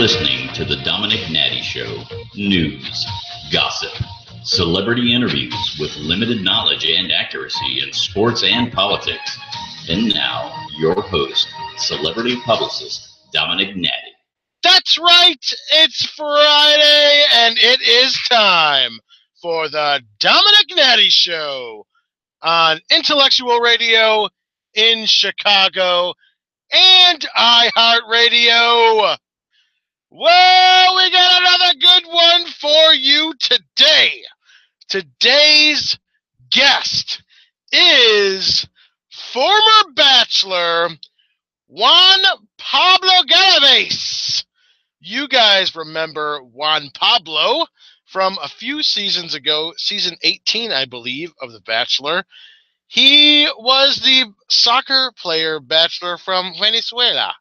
listening to The Dominic Natty Show. News, gossip, celebrity interviews with limited knowledge and accuracy in sports and politics. And now, your host, celebrity publicist, Dominic Natty. That's right, it's Friday, and it is time for The Dominic Natty Show on Intellectual Radio in Chicago and iHeartRadio. Well, we got another good one for you today. Today's guest is former Bachelor Juan Pablo Galaviz. You guys remember Juan Pablo from a few seasons ago, season 18, I believe, of The Bachelor. He was the soccer player bachelor from Venezuela.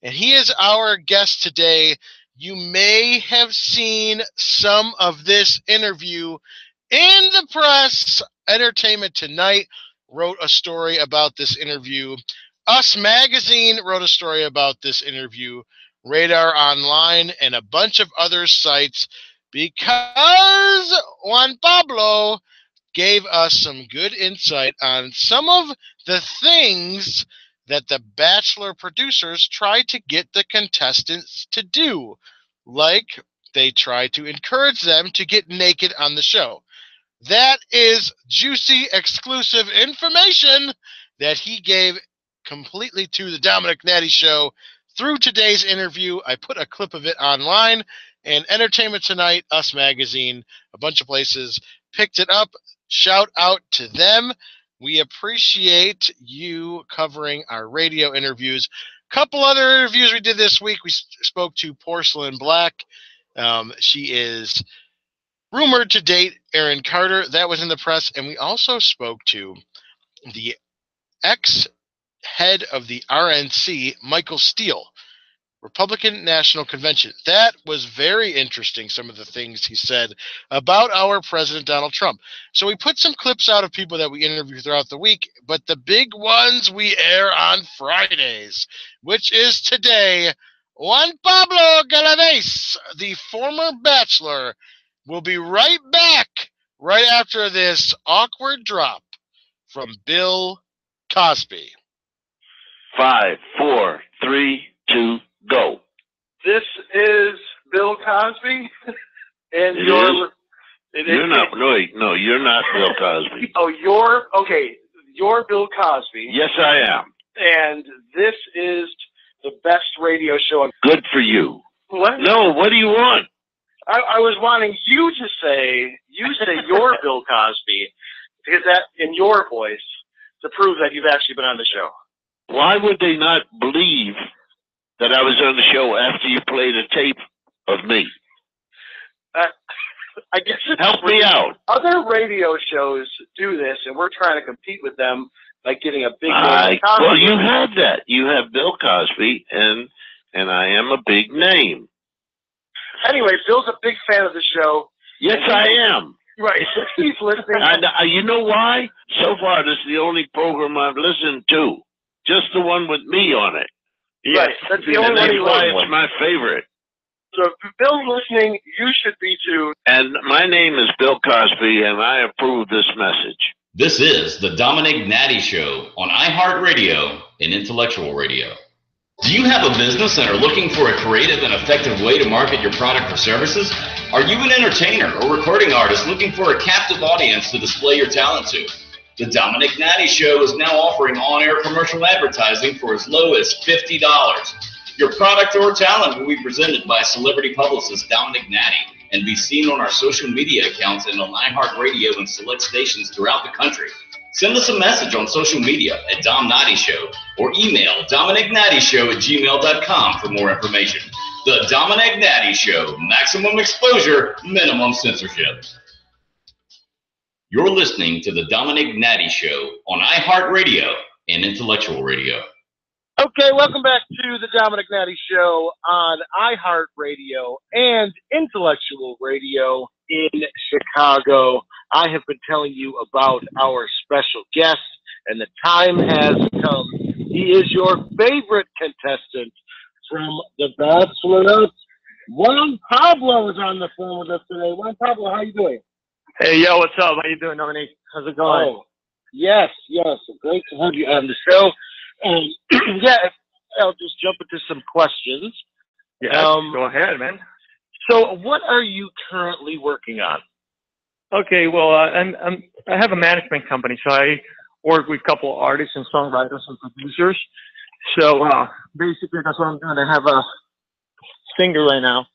And he is our guest today. You may have seen some of this interview in the press. Entertainment Tonight wrote a story about this interview. Us Magazine wrote a story about this interview. Radar Online and a bunch of other sites, because Juan Pablo gave us some good insight on some of the things that the Bachelor producers try to get the contestants to do. Like, they try to encourage them to get naked on the show. That is juicy, exclusive information that he gave completely to the Dominic Natty Show through today's interview. I put a clip of it online, and Entertainment Tonight, Us Magazine, a bunch of places picked it up. Shout out to them. We appreciate you covering our radio interviews. Couple other interviews we did this week. We spoke to Porcelain Black. She is rumored to date Aaron Carter. That was in the press. And we also spoke to the ex-head of the RNC, Michael Steele, Republican National Convention. That was very interesting, some of the things he said about our President Donald Trump. So we put some clips out of people that we interview throughout the week, but the big ones we air on Fridays, which is today. Juan Pablo Galaviz, the former Bachelor, will be right back right after this awkward drop from Bill Cosby. 5, 4, 3, 2, go. This is Bill Cosby, and you're not. No, you're not Bill Cosby. Oh, you're Bill Cosby. Yes, I am. And this is the best radio show. Good for you. What? No, what do you want? I was wanting you to say you're Bill Cosby, because that in your voice to prove that you've actually been on the show. Why would they not believe that I was on the show after you played a tape of me? I guess help me out. Other radio shows do this, and we're trying to compete with them by getting a big name. Well, you have that. You have Bill Cosby, and I am a big name. Anyway, Bill's a big fan of the show. Yes, I am. Right. He's listening. And you know why? So far, this is the only program I've listened to. Just the one with me on it. Yes. Right. That's the only one he loves. It's my favorite. So if Bill's listening, you should be too. And my name is Bill Cosby, and I approve this message. This is the Dominic Natty Show on iHeartRadio and Intellectual Radio. Do you have a business and are looking for a creative and effective way to market your product or services? Are you an entertainer or recording artist looking for a captive audience to display your talent to? The Dominic Natty Show is now offering on-air commercial advertising for as low as $50. Your product or talent will be presented by celebrity publicist Dominic Natty and be seen on our social media accounts and on iHeartRadio and select stations throughout the country. Send us a message on social media at Dom Natty Show or email DominicNattyShow@gmail.com for more information. The Dominic Natty Show, maximum exposure, minimum censorship. You're listening to the Dominic Natty Show on iHeartRadio and Intellectual Radio. Okay, welcome back to the Dominic Natty Show on iHeartRadio and Intellectual Radio in Chicago. I have been telling you about our special guest, and the time has come. He is your favorite contestant from The Bachelorette. Juan Pablo is on the phone with us today. Juan Pablo, how you doing? Hey, yo, what's up? How you doing, Dominic? How's it going? Oh, yes. Great to have you on the show. Yeah, I'll just jump into some questions. Yeah, go ahead, man. So, what are you currently working on? Okay, well, I have a management company, so I work with a couple of artists and songwriters and producers. So basically, that's what I'm doing. I have a singer right now.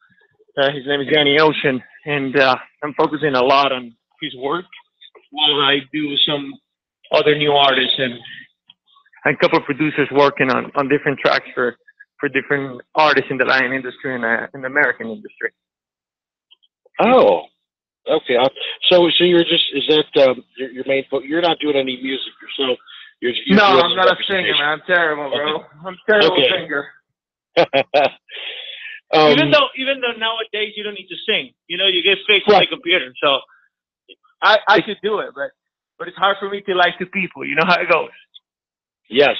His name is Danny Ocean, and I'm focusing a lot on his work while I do some other new artists and a couple of producers working on different tracks for different artists in the Latin industry and in the American industry. Oh, okay. So you're is that your main focus? You're not doing any music yourself. You're no, I'm not a singer, man. I'm terrible, bro. Okay. I'm a terrible singer. Even though nowadays you don't need to sing, you get fixed on the computer. So I could do it, but it's hard for me to lie to people. You know how it goes. Yes.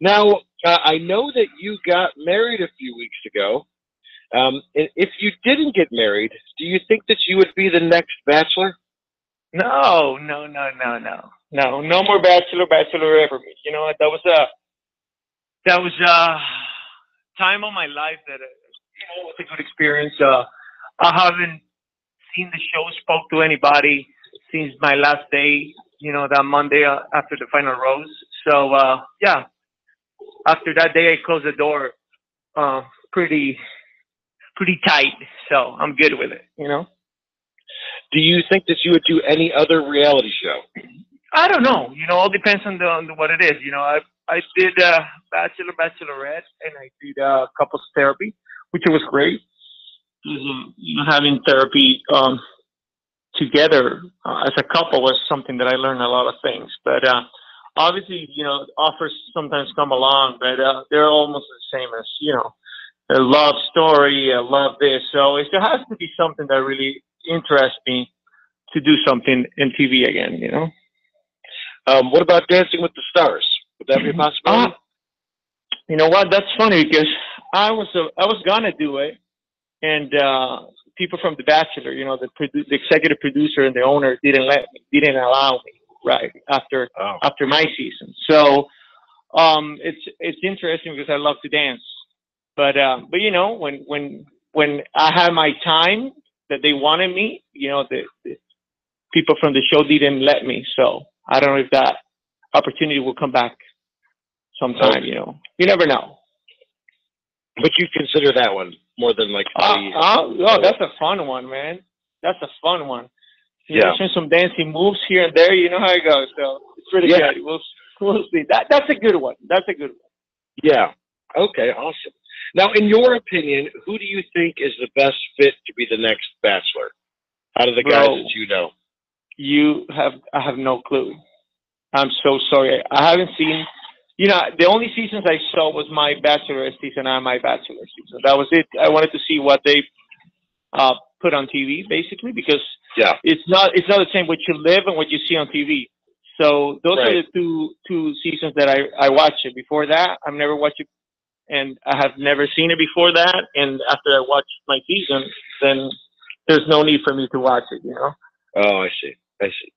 Now I know that you got married a few weeks ago. If you didn't get married, do you think that you would be the next Bachelor? No. No more Bachelorette for me. That was a time of my life that was a good experience. I haven't seen the show, spoke to anybody since my last day. That Monday after the final rose. So yeah, after that day, I closed the door pretty tight. So I'm good with it. Do you think that you would do any other reality show? I don't know. All depends on what it is. I did Bachelor, Bachelorette, and I did couples therapy, which was great. Having therapy together as a couple was something that I learned a lot of things. But obviously, offers sometimes come along, but they're almost the same as a love story, a love this. So it has to be something that really interests me to do something in TV again. What about Dancing with the Stars? Would that be a possibility? You know what? That's funny because I was gonna do it, and people from The Bachelor, the executive producer and the owner didn't allow me right after my season. So it's interesting because I love to dance, but when I had my time that they wanted me, the people from the show didn't let me. So I don't know if that opportunity will come back sometime. You never know. But you consider that one more than like that's a fun one, man. That's a fun one. Some dancing moves here and there. You know how it goes. So it's pretty good. We'll see. That's a good one. Yeah. Okay. Awesome. Now, in your opinion, who do you think is the best fit to be the next Bachelor? Out of the guys that you know? I have no clue. I'm so sorry. I haven't seen. The only seasons I saw was my Bachelorette season and my Bachelor season. That was it. I wanted to see what they put on TV, basically, because it's not the same what you live and what you see on TV. So those are the two seasons that I watched it. Before that, I've never watched it, and I have never seen it before that. And after I watched my season, then there's no need for me to watch it. Oh, I see.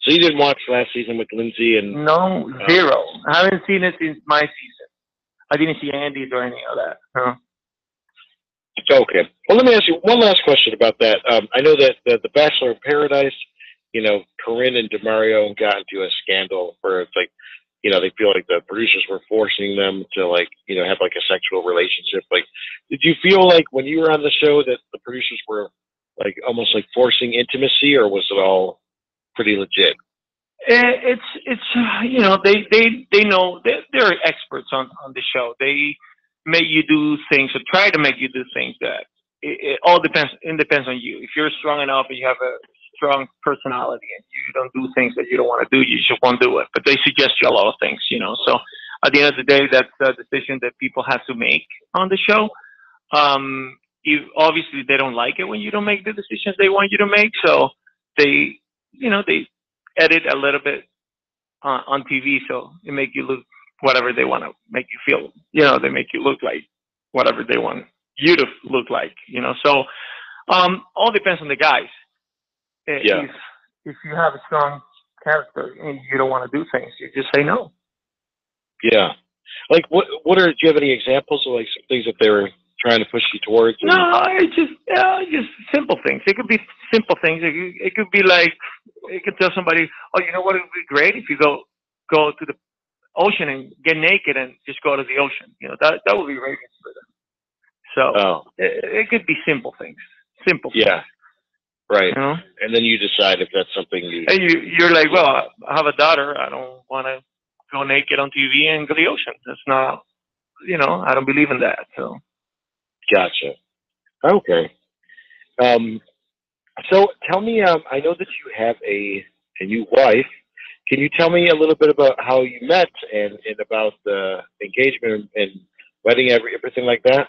So you didn't watch last season with Lindsay and? No, zero. I haven't seen it since my season. I didn't see Andy's or any of that. Huh? Okay. Well, let me ask you one last question about that. I know that the Bachelor in Paradise, Corinne and DeMario got into a scandal where it's like, they feel like the producers were forcing them to have like a sexual relationship. Like, did you feel like when you were on the show that the producers were like almost like forcing intimacy, or was it all pretty legit? It's they know they're experts on the show. They make you do things or try to make you do things that it all depends. It depends on you. If you're strong enough and you have a strong personality and you don't do things that you don't want to do, you just won't do it. But they suggest you a lot of things, So at the end of the day, that's a decision that people have to make on the show. Obviously they don't like it when you don't make the decisions they want you to make. So they edit a little bit on TV, so it make you look whatever they want to make you feel. You know, they make you look like whatever they want you to look like. You know, so all depends on the guys. Yeah. If you have a strong character and you don't want to do things, you just say no. Yeah. Like what do you have any examples of like some things that they're trying to push you towards? No, it's just simple things. It could be simple things. It could be like, you could tell somebody, oh, you know what, it would be great if you go to the ocean and get naked and just go to the ocean. You know, that would be great for them. So it could be simple things. Simple things. Yeah. Right. You know? And then you decide if that's something you... And you're like, well, I have a daughter. I don't want to go naked on TV and go to the ocean. That's not, you know, I don't believe in that. So. Gotcha. Okay. So tell me, I know that you have a new wife. Can you tell me a little bit about how you met and about the engagement and wedding, everything like that?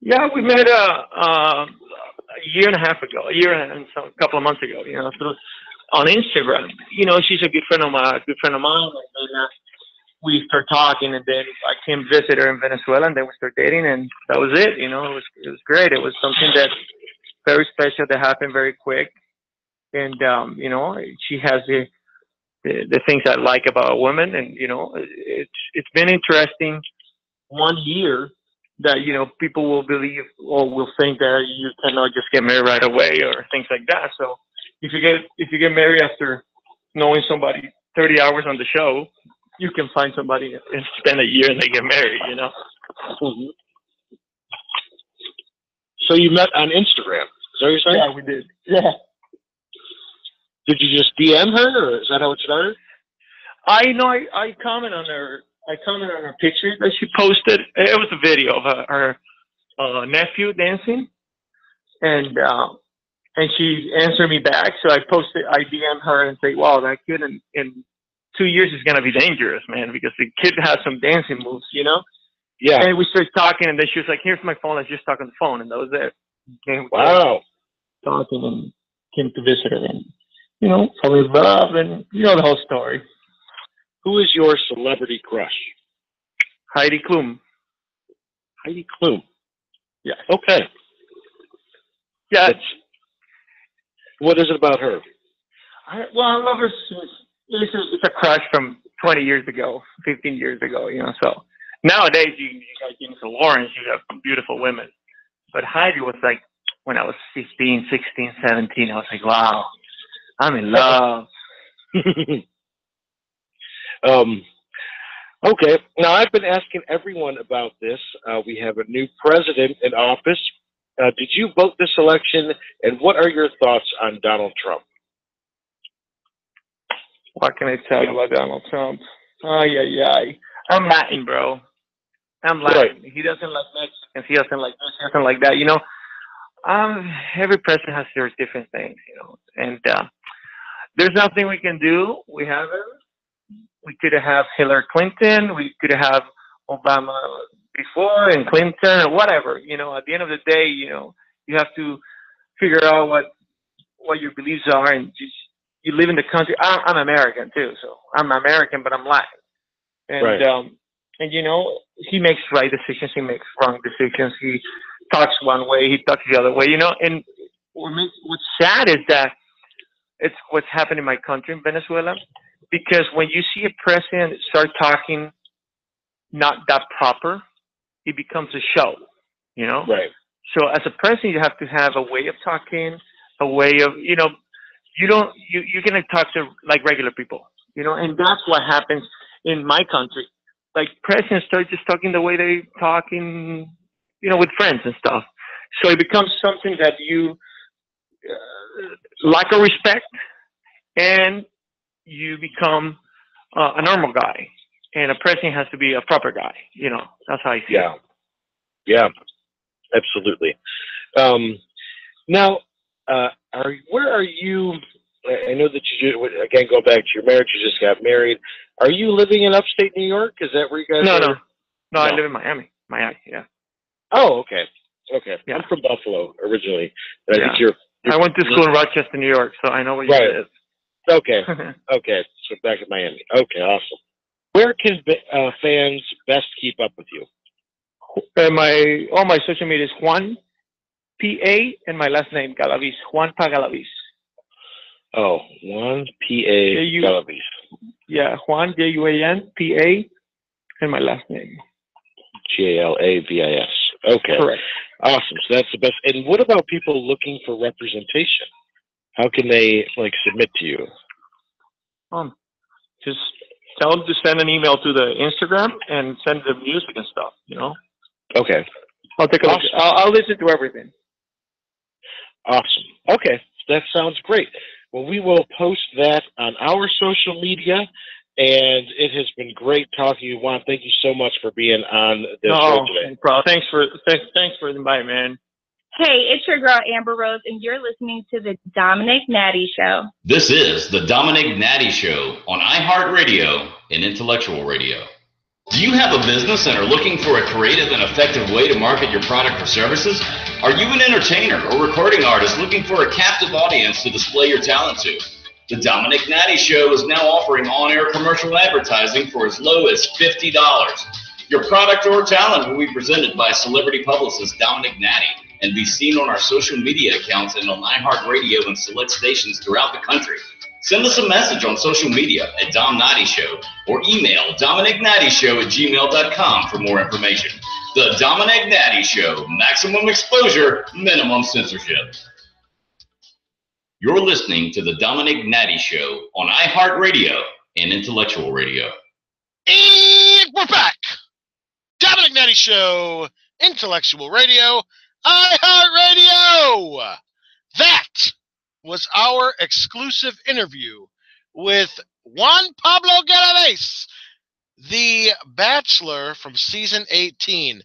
Yeah, we met a year and a half ago, a couple of months ago. You know, through on Instagram. You know, she's a good friend of mine, and we start talking, and then I came visit her in Venezuela, and then we started dating, and that was it. You know, it was great. It was something that very special that happened very quick, and you know, she has the things I like about a woman, and you know, it's been interesting 1 year that, you know, people will believe or will think that you cannot just get married right away or things like that. So if you get married after knowing somebody 30 hours on the show, you can find somebody and spend a year and they get married, you know. Mm-hmm. So you met on Instagram, is that what you're saying? Yeah, we did. Yeah. Did you just DM her, or is that how it started? I know. I commented on her. I commented on her picture that she posted. It was a video of her nephew dancing, and she answered me back. So I DM her and say, "Wow, that kid in 2 years is gonna be dangerous, man, because the kid has some dancing moves, you know." Yeah. And we started talking, and then she was like, "Here's my phone. Let's just talk on the phone," and that was it. Wow. Talking and came to visit her, and you know, fell in love, and you know the whole story. Who is your celebrity crush? Heidi Klum. Heidi Klum. Yeah. Okay. Yeah. What is it about her? I love her. It's a crush from 20 years ago, 15 years ago, you know. So nowadays, you got Jennifer Lawrence, you got beautiful women. But Heidi was like, when I was 15, 16, 17, I was like, wow, I'm in love. Okay. Now, I've been asking everyone about this. We have a new president in office. Did you vote this election, and what are your thoughts on Donald Trump? What can I tell you about Donald Trump? I'm Latin, bro. I'm Latin. Right. He doesn't like Mexicans. He doesn't like this. He doesn't like that. You know, every president has their different things, you know, and there's nothing we can do. We have it. We could have Hillary Clinton. We could have Obama before and Clinton or whatever. You know, at the end of the day, you know, you have to figure out what your beliefs are, and just, you live in the country. I'm American too, so I'm American, but I'm Latin. And right. And you know, he makes right decisions. He makes wrong decisions. He talks one way. He talks the other way. You know, and what's sad is that it's what's happened in my country, in Venezuela. Because when you see a president start talking not that proper, it becomes a show, you know? Right. So as a president, you have to have a way of talking, a way of, you know, you're going to talk to like regular people, you know? And that's what happens in my country. Like presidents start just talking the way they talk in, you know, with friends and stuff. So it becomes something that you lack of respect, and you become a normal guy, and a president has to be a proper guy. You know, that's how I see it. Yeah, absolutely. Now, where are you? I know that you, again, go back to your marriage. You just got married. Are you living in upstate New York? Is that where you guys are? No, I live in Miami. Yeah. Oh, okay. Yeah. I'm from Buffalo originally. I think I went to school in Rochester, New York, so I know where you live. Okay. So back in Miami. Okay, awesome. Where can fans best keep up with you? All my social media is Juan P.A. and my last name, Galaviz. Juan Pa Galaviz. Oh, Juan P.A. Galaviz. Yeah, Juan, Juan, P.A. and my last name. Galavis. Okay. Correct. Awesome. So that's the best. And what about people looking for representation? How can they submit to you? Just tell them to send an email to the Instagram and send the music and stuff. Okay. I'll take a look. I'll listen to everything. Awesome. Okay. That sounds great. Well, we will post that on our social media, and it has been great talking to you, Juan. Thank you so much for being on the show today. No problem. Thanks for inviting, man. Hey, it's your girl Amber Rose, and you're listening to the Dominic Natty Show. This is the Dominic Natty Show on iHeartRadio and Intellectual Radio. Do you have a business and are looking for a creative and effective way to market your product or services? Are you an entertainer or recording artist looking for a captive audience to display your talent to? The Dominic Natty Show is now offering on-air commercial advertising for as low as $50. Your product or talent will be presented by celebrity publicist Dominic Natty and be seen on our social media accounts and on iHeartRadio and select stations throughout the country. Send us a message on social media at Dom Natty Show or email DominicNattyShow@gmail.com for more information. The Dominic Natty Show, maximum exposure, minimum censorship. You're listening to the Dominic Natty Show on iHeartRadio and Intellectual Radio. And we're back. Dominic Natty Show, Intellectual Radio, iHeartRadio. That was our exclusive interview with Juan Pablo Galaviz, the Bachelor from season 18.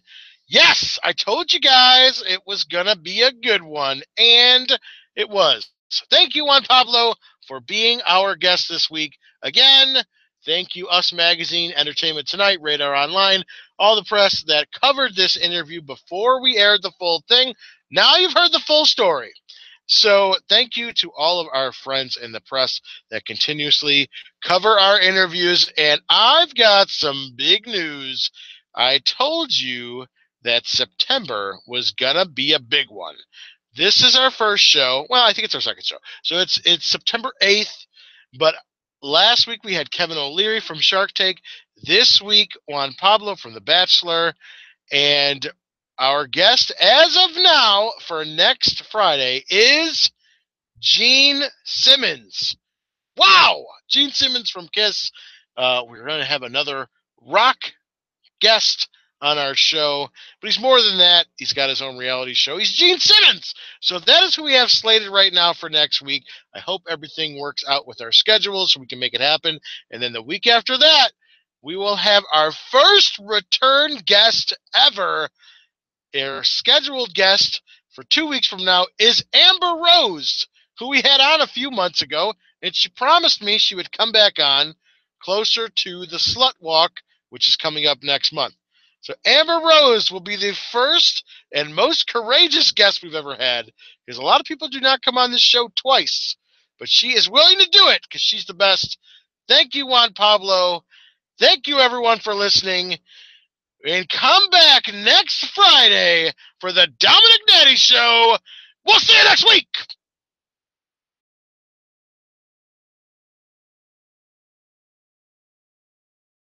Yes, I told you guys it was going to be a good one, and it was. So thank you, Juan Pablo, for being our guest this week. Again, thank you, Us Magazine, Entertainment Tonight, Radar Online, all the press that covered this interview before we aired the full thing. Now you've heard the full story. So thank you to all of our friends in the press that continuously cover our interviews. And I've got some big news. I told you that September was going to be a big one. This is our first show. Well, I think it's our second show. So it's September 8th. But last week we had Kevin O'Leary from Shark Tank. This week, Juan Pablo from The Bachelor. And our guest, as of now, for next Friday is Gene Simmons. Wow! Gene Simmons from KISS. We're going to have another rock guest on our show. But he's more than that. He's got his own reality show. He's Gene Simmons! So that is who we have slated right now for next week. I hope everything works out with our schedule so we can make it happen. And then the week after that, we will have our first return guest ever. Our scheduled guest for 2 weeks from now is Amber Rose, who we had on a few months ago, and she promised me she would come back on closer to the Slut Walk, which is coming up next month. So Amber Rose will be the first and most courageous guest we've ever had, because a lot of people do not come on this show twice, but she is willing to do it because she's the best. Thank you, Juan Pablo. Thank you, everyone, for listening. And come back next Friday for the Dominic Natty Show. We'll see you next week.